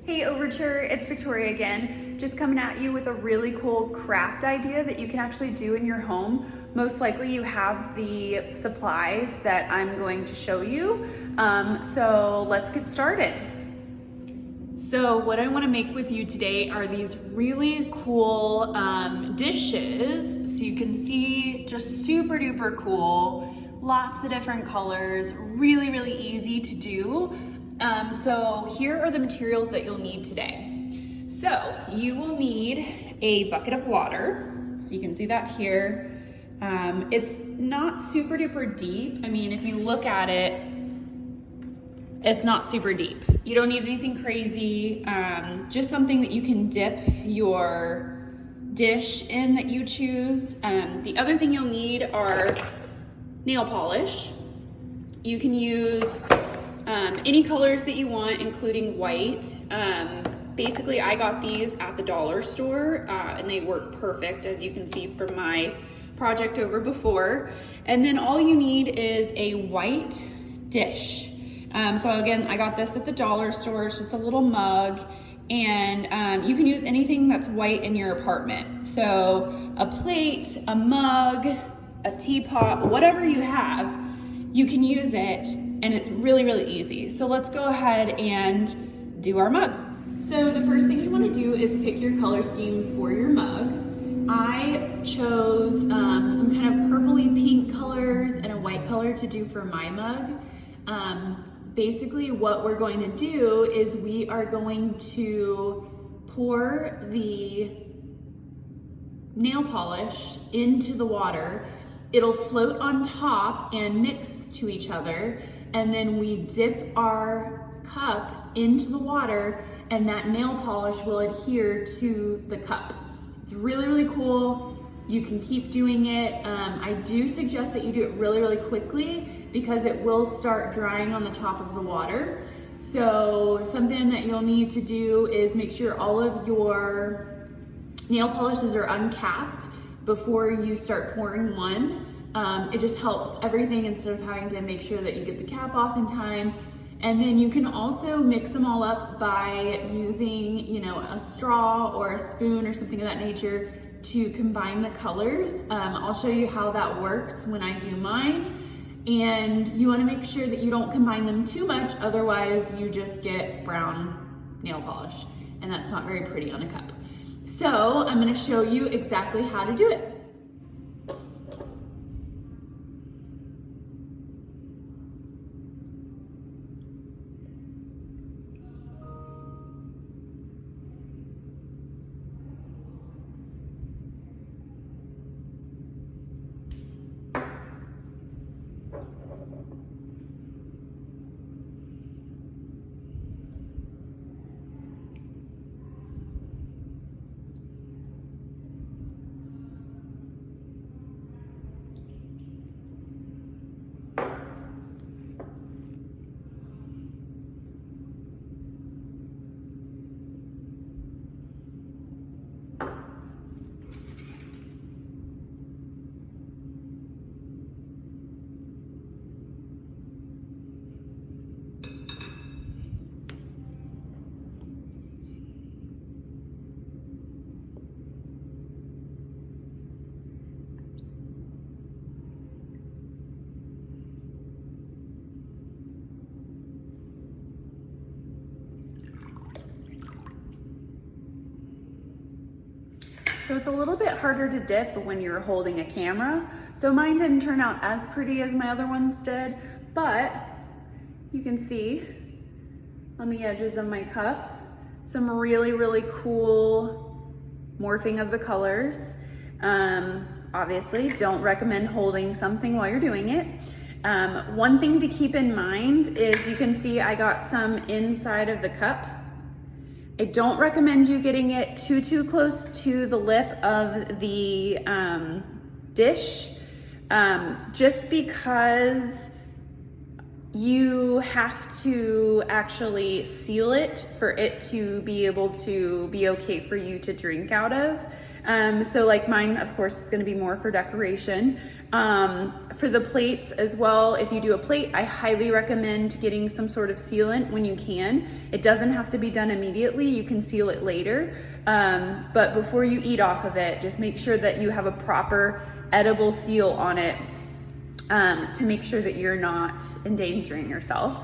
Hey Overture, it's Victoria again, just coming at you with a really cool craft idea that you can actually do in your home. Most likely you have the supplies that I'm going to show you, so let's get started. So what I want to make with you today are these really cool dishes. So you can see, just super duper cool, lots of different colors, really easy to do. So here are the materials that you'll need today. So you will need a bucket of water. So you can see that here. It's not super duper deep. I mean, if you look at it, it's not super deep. You don't need anything crazy, just something that you can dip your dish in that you choose. The other thing you'll need are nail polish. You can use any colors that you want, including white. Basically, I got these at the dollar store and they work perfect, as you can see from my project over before. And then all you need is a white dish. So again, I got this at the dollar store. It's just a little mug, and you can use anything that's white in your apartment. So a plate, a mug, a teapot, whatever you have, you can use it, and it's really easy. So let's go ahead and do our mug. So the first thing you want to do is pick your color scheme for your mug. I chose some kind of purpley pink colors and a white color to do for my mug. Basically what we're going to do is we are going to pour the nail polish into the water. It'll float on top and mix to each other, and then we dip our cup into the water and that nail polish will adhere to the cup. It's really cool. You can keep doing it. I do suggest that you do it really quickly because it will start drying on the top of the water. So something that you'll need to do is make sure all of your nail polishes are uncapped before you start pouring one. It just helps everything instead of having to make sure that you get the cap off in time. And then you can also mix them all up by using, a straw or a spoon or something of that nature to combine the colors. I'll show you how that works when I do mine. And you want to make sure that you don't combine them too much, otherwise you just get brown nail polish, and that's not very pretty on a cup. So I'm going to show you exactly how to do it. So it's a little bit harder to dip when you're holding a camera. So mine didn't turn out as pretty as my other ones did, but you can see on the edges of my cup, some really cool morphing of the colors. Obviously, don't recommend holding something while you're doing it. One thing to keep in mind is you can see I got some inside of the cup. I don't recommend you getting it too close to the lip of the dish, just because you have to actually seal it for it to be able to be okay for you to drink out of. So like mine, of course, is gonna be more for decoration. For the plates as well, if you do a plate, I highly recommend getting some sort of sealant when you can. It doesn't have to be done immediately, you can seal it later. But before you eat off of it, just make sure that you have a proper edible seal on it to make sure that you're not endangering yourself.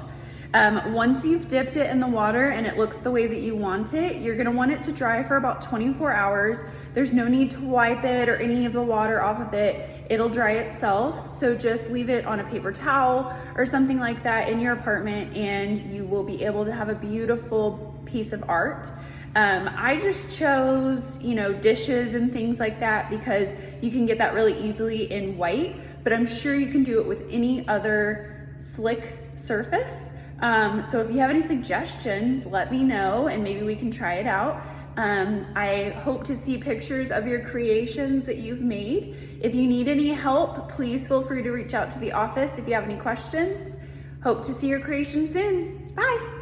Once you've dipped it in the water and it looks the way that you want it, you're gonna want it to dry for about 24 hours. There's no need to wipe it or any of the water off of it. It'll dry itself. So just leave it on a paper towel or something like that in your apartment and you will be able to have a beautiful piece of art. I just chose, dishes and things like that because you can get that really easily in white, but I'm sure you can do it with any other slick surface. So if you have any suggestions, let me know and maybe we can try it out. I hope to see pictures of your creations that you've made. If you need any help, please feel free to reach out to the office if you have any questions. Hope to see your creation soon. Bye.